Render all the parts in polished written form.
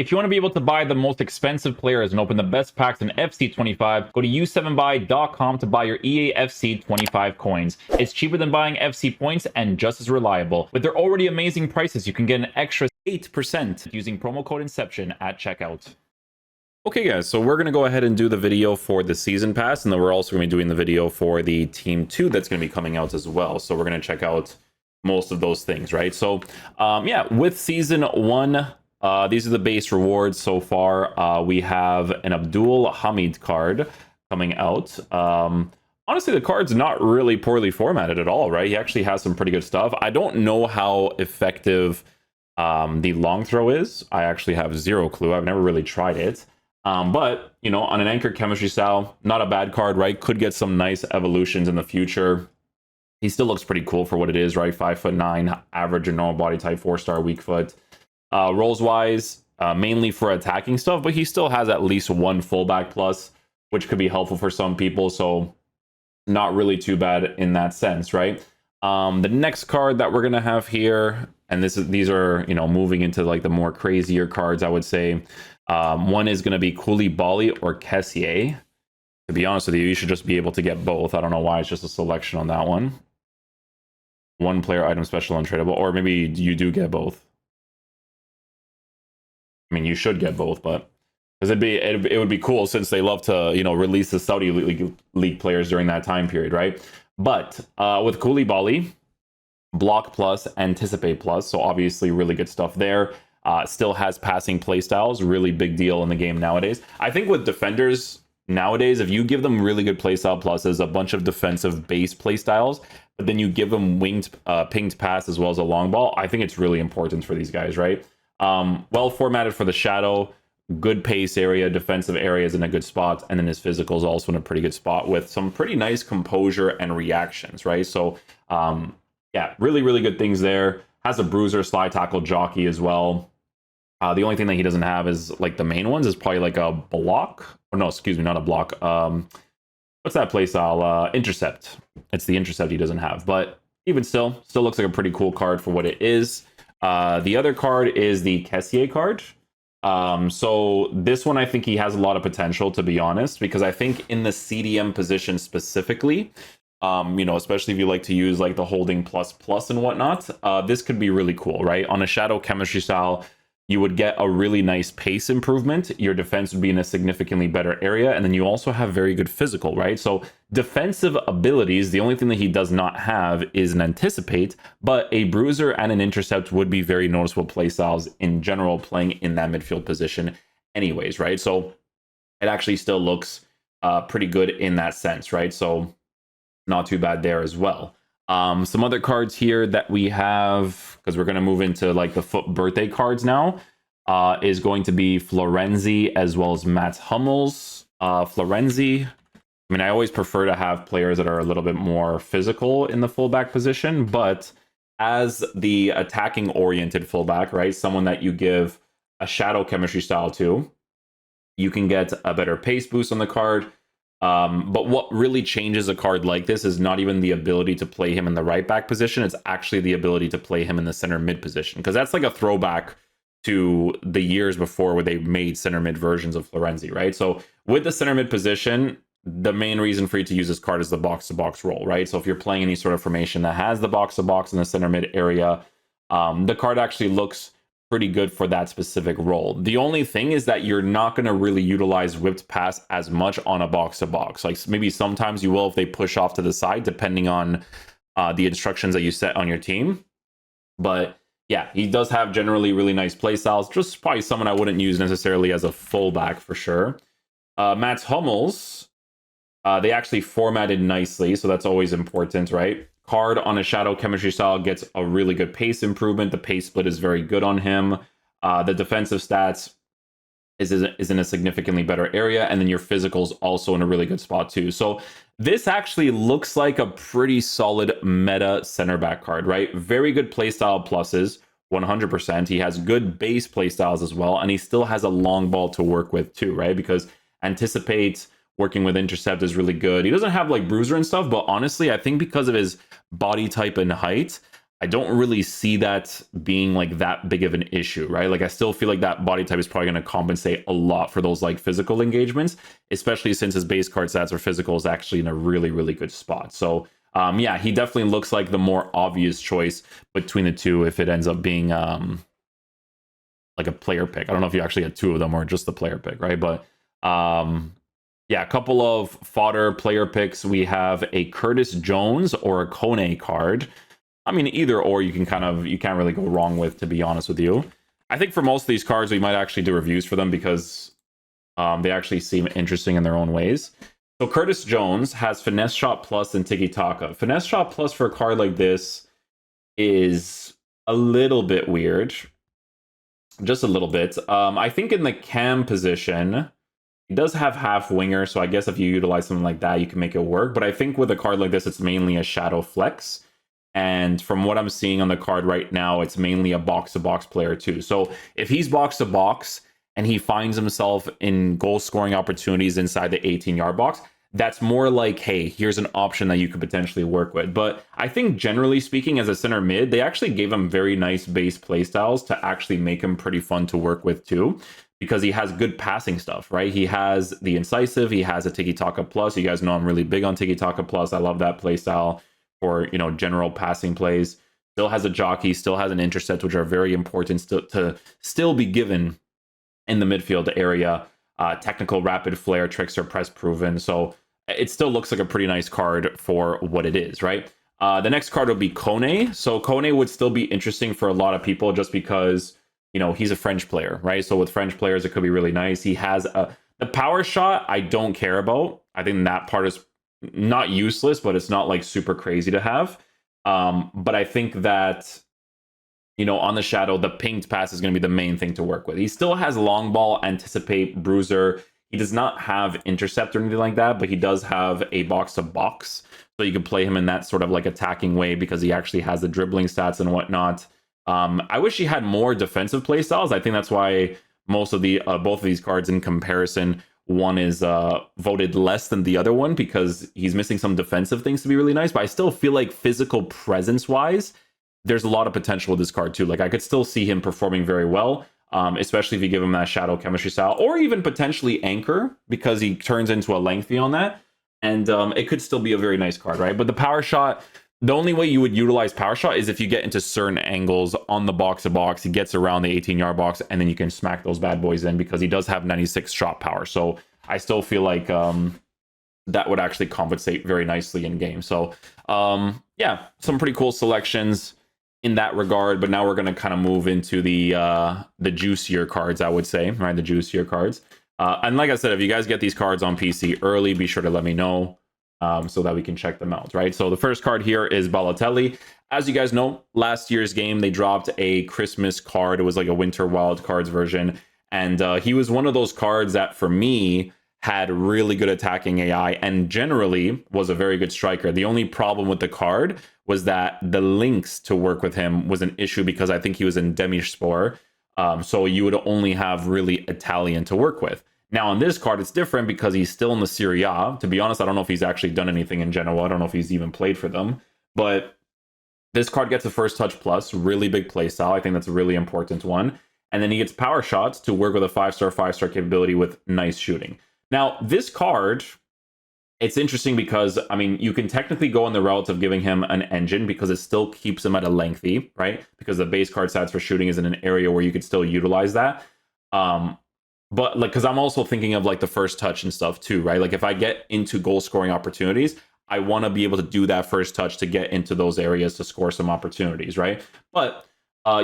If you want to be able to buy the most expensive players and open the best packs in FC25, go to u7buy.com to buy your EAFC 25 coins. It's cheaper than buying FC points and just as reliable. With their already amazing prices, you can get an extra 8% using promo code Inception at checkout. Okay guys, so we're going to go ahead and do the video for the season pass, and then we're also going to be doing the video for the team 2 that's going to be coming out as well. So we're going to check out most of those things, right? So yeah, with season 1, these are the base rewards so far. We have an Abdul Hamid card coming out. Honestly, the card's not really poorly formatted at all, right? He actually has some pretty good stuff. I don't know how effective the long throw is. I actually have zero clue. I've never really tried it. But, you know, on an anchored chemistry style, not a bad card, right? Could get some nice evolutions in the future. He still looks pretty cool for what it is, right? 5'9", average and normal body type, 4-star weak foot. Roles wise, mainly for attacking stuff, but he still has at least one fullback plus, which could be helpful for some people. So not really too bad in that sense, right? The next card that we're gonna have here, and these are, you know, moving into like the more crazier cards, I would say. One is going to be Koulibaly or Kessie. To be honest with you, you should just be able to get both. I don't know why it's just a selection on that one. One player item special untradeable, or maybe you do get both. I mean, you should get both, but because it would be cool since they love to, you know, release the Saudi league players during that time period, right? But with Koulibaly, block plus, anticipate plus, so obviously really good stuff there. Still has passing playstyles, really big deal in the game nowadays. I think with defenders nowadays, if you give them really good playstyle pluses, a bunch of defensive base playstyles, but then you give them winged, pinged pass as well as a long ball, I think it's really important for these guys, right? Well formatted for the shadow, good pace area, defensive areas in a good spot, and then his physical is also in a pretty good spot with some pretty nice composure and reactions, right? So yeah, really, really good things there. Has a bruiser, slide tackle, jockey as well. The only thing that he doesn't have is like the main ones is probably like a block. Or no, excuse me, not a block. What's that playstyle? Intercept. It's the intercept he doesn't have. But even still looks like a pretty cool card for what it is. The other card is the Kessie card. So this one, I think he has a lot of potential, to be honest, because I think in the CDM position specifically, you know, especially if you like to use like the holding plus and whatnot, this could be really cool, right? On a shadow chemistry style, you would get a really nice pace improvement. Your defense would be in a significantly better area. And then you also have very good physical, right? So defensive abilities, the only thing that he does not have is an anticipate, but a bruiser and an intercept would be very noticeable playstyles in general playing in that midfield position anyways, right? So it actually still looks pretty good in that sense, right? So not too bad there as well. Some other cards here that we have, because we're going to move into like the FUT birthday cards now, is going to be Florenzi as well as Mats Hummels. Florenzi, I mean, I always prefer to have players that are a little bit more physical in the fullback position, but as the attacking oriented fullback, right, someone that you give a shadow chemistry style to, you can get a better pace boost on the card. But what really changes a card like this is not even the ability to play him in the right back position. It's actually the ability to play him in the center mid position, because that's like a throwback to the years before where they made center mid versions of Florenzi, right? So with the center mid position, the main reason for you to use this card is the box to box role, right? So if you're playing any sort of formation that has the box to box in the center mid area, the card actually looks pretty good for that specific role. The only thing is that you're not going to really utilize whipped pass as much on a box to box. Like maybe sometimes you will if they push off to the side, depending on the instructions that you set on your team. But yeah, he does have generally really nice play styles. Just probably someone I wouldn't use necessarily as a fullback for sure. Mats Hummels, they actually formatted nicely, so that's always important, right? Card on a shadow chemistry style gets a really good pace improvement. The pace split is very good on him. The defensive stats is in a significantly better area, and then your physical's also in a really good spot too. So this actually looks like a pretty solid meta center back card, right? Very good playstyle pluses, 100%. He has good base playstyles as well, and he still has a long ball to work with too, right? Because anticipate, working with intercept is really good. He doesn't have like bruiser and stuff, but honestly, I think because of his body type and height, I don't really see that being like that big of an issue, right? Like I still feel like that body type is probably going to compensate a lot for those like physical engagements, especially since his base card stats or physical is actually in a really, really good spot. So yeah, he definitely looks like the more obvious choice between the two if it ends up being like a player pick. I don't know if you actually had two of them or just the player pick, right? But yeah, a couple of fodder player picks. We have a Curtis Jones or a Kone card. I mean, either or you can't really go wrong with, to be honest with you. I think for most of these cards, we might actually do reviews for them because they actually seem interesting in their own ways. So Curtis Jones has Finesse Shot Plus and Tiki Taka. Finesse Shot Plus for a card like this is a little bit weird. Just a little bit. I think in the cam position, he does have half winger, so I guess if you utilize something like that, you can make it work. But I think with a card like this, it's mainly a shadow flex. And from what I'm seeing on the card right now, it's mainly a box-to-box player too. So if he's box-to-box and he finds himself in goal-scoring opportunities inside the 18-yard box, that's more like, hey, here's an option that you could potentially work with. But I think generally speaking, as a center mid, they actually gave him very nice base playstyles to actually make him pretty fun to work with too, because he has good passing stuff, right? He has the incisive, he has a Tiki Taka Plus. You guys know I'm really big on Tiki Taka Plus. I love that playstyle for, you know, general passing plays. Still has a jockey, still has an intercept, which are very important to still be given in the midfield area. Technical rapid flare tricks are press proven, so it still looks like a pretty nice card for what it is, right? The next card will be Kone. So Kone would still be interesting for a lot of people just because, you know, he's a French player, right? So with French players, it could be really nice. He has the power shot I don't care about. I think that part is not useless, but it's not like super crazy to have. But I think that, you know, on the shadow, the pinged pass is going to be the main thing to work with. He still has long ball, anticipate, bruiser. He does not have intercept or anything like that, but he does have a box to box. So you can play him in that sort of like attacking way because he actually has the dribbling stats and whatnot. I wish he had more defensive play styles. I think that's why most of the both of these cards in comparison, one is voted less than the other one because he's missing some defensive things to be really nice. But I still feel like physical presence wise, there's a lot of potential with this card too. Like I could still see him performing very well, especially if you give him that shadow chemistry style, or even potentially anchor because he turns into a lengthy on that. And it could still be a very nice card, right? But the power shot, the only way you would utilize power shot is if you get into certain angles on the box to box. He gets around the 18-yard box, and then you can smack those bad boys in because he does have 96 shot power. So I still feel like that would actually compensate very nicely in game. So yeah, some pretty cool selections in that regard. But now we're going to kind of move into the juicier cards, I would say, right? The juicier cards. And like I said, if you guys get these cards on PC early, be sure to let me know so that we can check them out, right? So the first card here is Balotelli. As you guys know, last year's game, they dropped a Christmas card. It was like a Winter Wild Cards version. And he was one of those cards that, for me, had really good attacking AI and generally was a very good striker. The only problem with the card was that the links to work with him was an issue because I think he was in Demispor. So you would only have really Italian to work with. Now on this card, it's different because he's still in the Serie A. To be honest, I don't know if he's actually done anything in Genoa. I don't know if he's even played for them. But this card gets a first touch plus, really big play style. I think that's a really important one. And then he gets power shots to work with a 5-star capability with nice shooting. Now, this card, it's interesting because, I mean, you can technically go in the route of giving him an engine because it still keeps him at a lengthy, right? Because the base card stats for shooting is in an area where you could still utilize that. But like, because I'm also thinking of like the first touch and stuff too, right? Like if I get into goal scoring opportunities, I want to be able to do that first touch to get into those areas to score some opportunities, right? But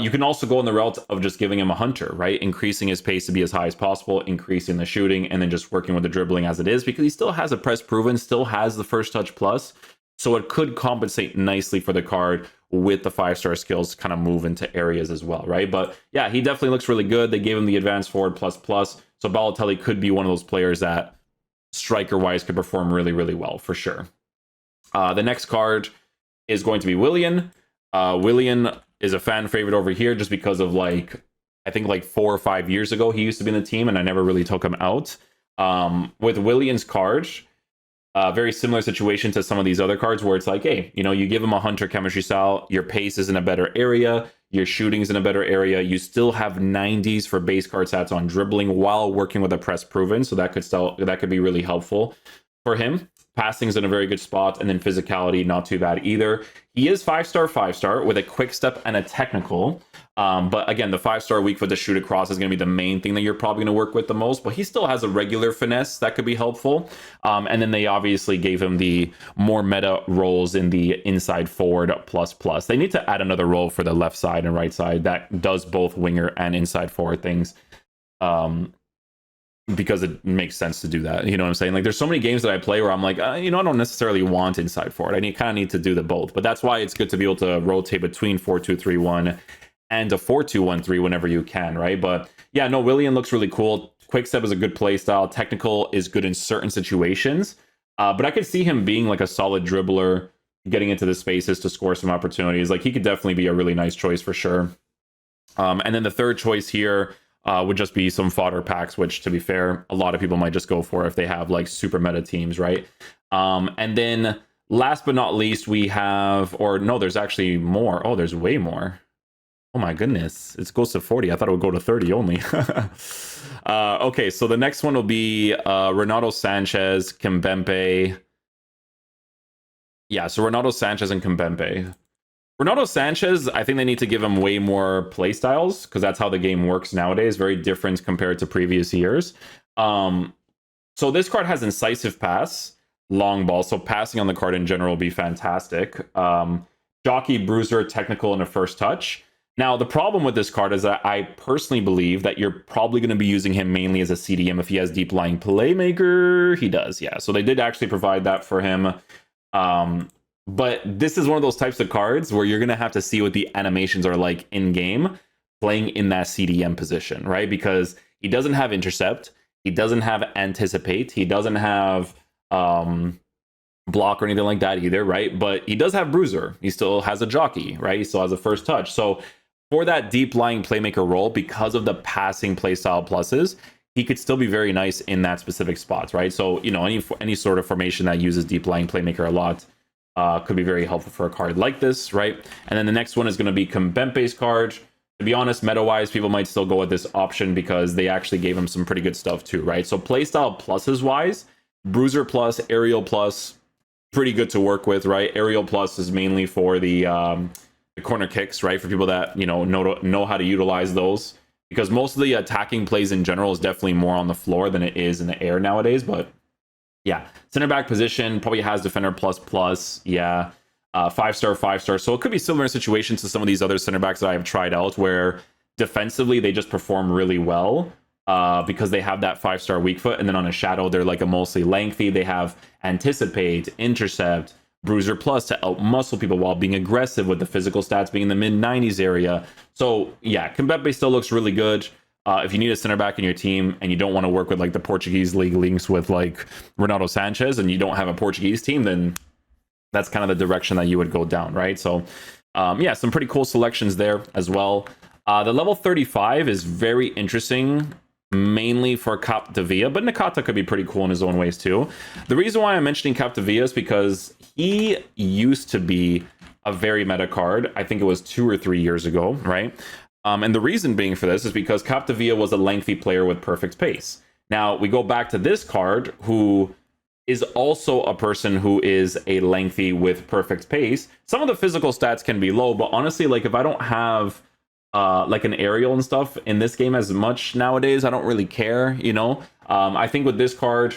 you can also go in the route of just giving him a hunter, right? Increasing his pace to be as high as possible, increasing the shooting, and then just working with the dribbling as it is, because he still has a press proven, still has the first touch plus. So it could compensate nicely for the card with the 5-star skills to kind of move into areas as well, right? But yeah, he definitely looks really good. They gave him the advanced forward plus plus. So Balotelli could be one of those players that striker-wise could perform really, really well for sure. The next card is going to be Willian. Willian is a fan favorite over here just because of like, I think like 4 or 5 years ago, he used to be in the team and I never really took him out. With Willian's card, Very similar situation to some of these other cards where it's like, hey, you know, you give him a hunter chemistry style, your pace is in a better area, your shooting is in a better area. You still have 90s for base card stats on dribbling while working with a press proven, so that could be really helpful for him. Passing's in a very good spot, and then physicality, not too bad either. He is 5-star with a quick step and a technical. But again, the 5-star weak foot to shoot across is going to be the main thing that you're probably going to work with the most. But he still has a regular finesse that could be helpful. And then they obviously gave him the more meta roles in the inside forward plus. They need to add another role for the left side and right side that does both winger and inside forward things. Because it makes sense to do that. You know what I'm saying? Like, there's so many games that I play where I'm like, you know, I don't necessarily want inside forward. I kind of need to do the both. But that's why it's good to be able to rotate between 4-2-3-1 and a 4-2-1-3 whenever you can, right? But yeah, no, Willian looks really cool. Quickstep is a good play style. Technical is good in certain situations. But I could see him being like a solid dribbler, getting into the spaces to score some opportunities. Like, he could definitely be a really nice choice for sure. And then the third choice here would just be some fodder packs, which, to be fair, a lot of people might just go for if they have like super meta teams, right? And then last but not least, we have, or no, there's actually more. Oh, there's way more. Oh my goodness, it goes to 40. I thought it would go to 30 only. Okay, so the next one will be Renato, Sanches, Kimpembe. Yeah, so Renato, Sanches, and Kimpembe. Renato Sanches, I think they need to give him way more play styles because that's how the game works nowadays. Very different compared to previous years. So this card has incisive pass, long ball. So passing on the card in general will be fantastic. Jockey, bruiser, technical, and a first touch. Now, the problem with this card is that I personally believe that you're probably going to be using him mainly as a CDM if he has deep lying playmaker. He does, yeah. So they did actually provide that for him. But this is one of those types of cards where you're going to have to see what the animations are like in game playing in that CDM position, right? Because he doesn't have intercept, he doesn't have anticipate, he doesn't have block or anything like that either, right? But he does have bruiser, he still has a jockey, right? He still has a first touch. So for that deep lying playmaker role, because of the passing playstyle pluses, he could still be very nice in that specific spot, right? So, you know, any sort of formation that uses deep lying playmaker a lot could be very helpful for a card like this, right? And then the next one is going to be Kimpembe's card. To be honest, meta-wise, people might still go with this option because they actually gave him some pretty good stuff too, right? So playstyle pluses-wise, Bruiser plus, Aerial plus, pretty good to work with, right? Aerial plus is mainly for the corner kicks, right? For people that, you know how to utilize those. Because most of the attacking plays in general is definitely more on the floor than it is in the air nowadays, but yeah, center back position probably has defender plus. Yeah, 5-star. So it could be similar situations to some of these other center backs that I have tried out, where defensively they just perform really well because they have that 5-star weak foot, and then on a shadow they're like a mostly lengthy. They have anticipate, intercept, bruiser plus to outmuscle people while being aggressive with the physical stats being in the mid 90s area. So yeah, Kimpembe still looks really good. If you need a center back in your team and you don't want to work with like the Portuguese league links with like Renato Sanches and you don't have a Portuguese team, then that's kind of the direction that you would go down, right? So yeah, some pretty cool selections there as well. The level 35 is very interesting, mainly for Capilla, but Nakata could be pretty cool in his own ways too. The reason why I'm mentioning Capilla is because he used to be a very meta card. I think it was 2 or 3 years ago, right? And the reason being for this is because Capilla was a lengthy player with perfect pace. Now, we go back to this card, who is also a person who is a lengthy with perfect pace. Some of the physical stats can be low, but honestly, like if I don't have like an aerial and stuff in this game as much nowadays, I don't really care, you know? I think with this card,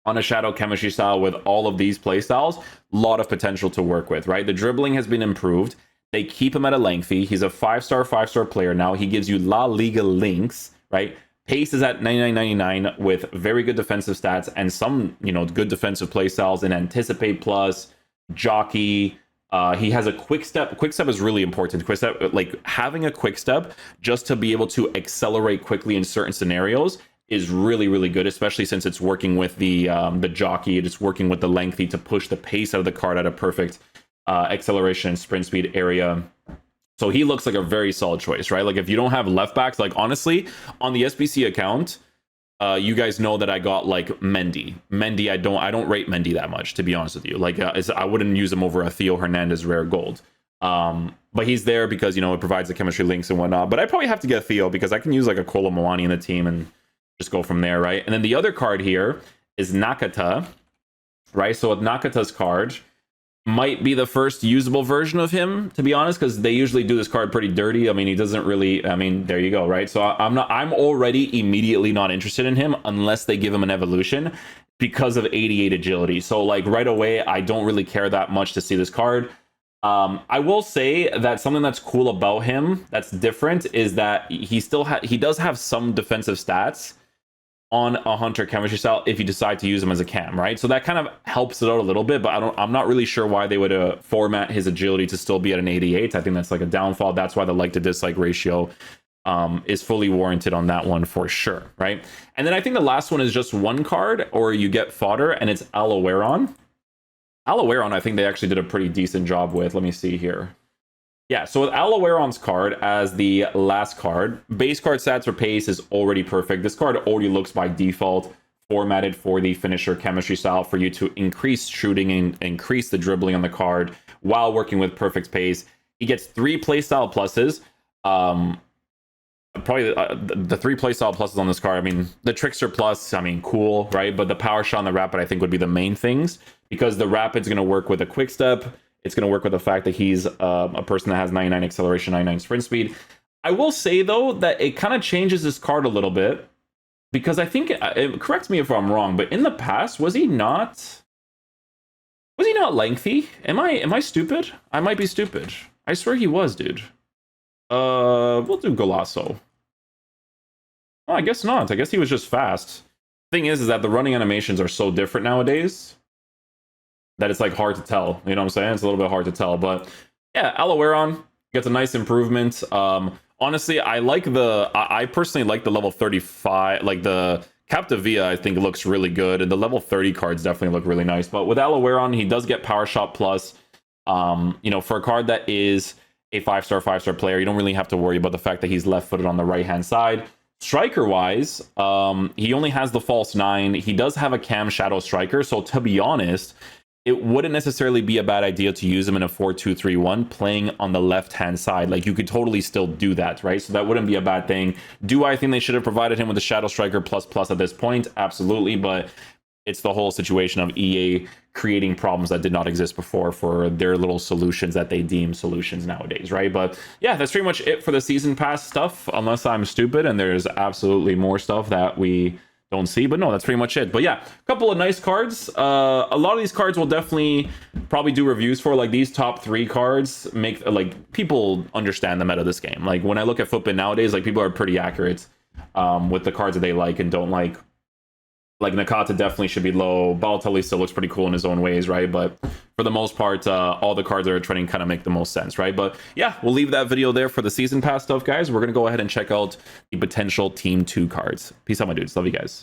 on a shadow chemistry style with all of these play styles, a lot of potential to work with, right? The dribbling has been improved. They keep him at a lengthy. He's a 5-star player now. He gives you La Liga links, right? Pace is at 99.99 with very good defensive stats and some, good defensive play styles in Anticipate Plus, Jockey. He has a quick step. Quick step is really important. Quick step, like having a quick step just to be able to accelerate quickly in certain scenarios is really, really good, especially since it's working with the Jockey. It's working with the lengthy to push the pace out of the card at a perfect acceleration and sprint speed area. So he looks like a very solid choice, right? Like if you don't have left backs, like honestly, on the SBC account, you guys know that I got like Mendy. I don't rate Mendy that much, to be honest with you. Like I wouldn't use him over a Theo Hernandez rare gold. But he's there because, you know, it provides the chemistry links and whatnot. But I probably have to get Theo because I can use like a Kolo Muani in the team and just go from there, right? And then the other card here is Nakata, right? So with Nakata's card, might be the first usable version of him, to be honest, because they usually do this card pretty dirty. I mean, he doesn't really, I mean, there you go, right? So I'm already immediately not interested in him unless they give him an evolution because of 88 agility. So like right away, I don't really care that much to see this card. I will say that something that's cool about him that's different is that he does have some defensive stats on a Hunter chemistry style if you decide to use him as a cam, right? So that kind of helps it out a little bit, but I'm not really sure why they would format his agility to still be at an 88. I think that's like a downfall. That's why the like to dislike ratio is fully warranted on that one for sure, right? And then I think the last one is just one card, or you get fodder, and it's Owairan. Owairan, I think they actually did a pretty decent job with. Let me see here. Yeah, so with Owairan's card as the last card, base card stats or pace is already perfect. This card already looks by default formatted for the finisher chemistry style for you to increase shooting and increase the dribbling on the card while working with perfect pace. He gets 3 playstyle pluses. Probably the 3 playstyle pluses on this card. I mean, the Trickster plus, I mean, cool, right? But the Power Shot and the Rapid, I think, would be the main things because the Rapid's going to work with a Quick Step. It's going to work with the fact that he's a person that has 99 acceleration, 99 sprint speed. I will say, though, that it kind of changes his card a little bit because I think, correct me if I'm wrong, but in the past, was he not lengthy? Am I stupid? I might be stupid. I swear he was, dude. We'll do Golasso. Oh, I guess not. I guess he was just fast. Thing is that the running animations are so different nowadays that it's like hard to tell. You know what I'm saying? It's a little bit hard to tell. But yeah, Owairan gets a nice improvement. Honestly, I personally like the level 35, like the Capilla, I think looks really good. And the level 30 cards definitely look really nice. But with Owairan, he does get Power Shot plus. You know, for a card that is a 5-star player, you don't really have to worry about the fact that he's left-footed on the right-hand side. Striker-wise, he only has the false 9. He does have a cam shadow striker, so to be honest, it wouldn't necessarily be a bad idea to use him in a 4-2-3-1 playing on the left-hand side. Like, you could totally still do that, right? So that wouldn't be a bad thing. Do I think they should have provided him with a shadow striker plus at this point? Absolutely, but it's the whole situation of EA creating problems that did not exist before for their little solutions that they deem solutions nowadays, right? But yeah, that's pretty much it for the season pass stuff, unless I'm stupid and there's absolutely more stuff that we don't see. But no, that's pretty much it. But yeah, a couple of nice cards. A lot of these cards will definitely probably do reviews for. Like, these top 3 cards make, like, people understand the meta of this game. Like, when I look at FUT nowadays, like, people are pretty accurate with the cards that they like and don't like. Like, Nakata definitely should be low. Balotelli still looks pretty cool in his own ways, right? But for the most part, all the cards that are trending kind of make the most sense, right? But yeah, we'll leave that video there for the season pass stuff, guys. We're going to go ahead and check out the potential Team 2 cards. Peace out, my dudes. Love you guys.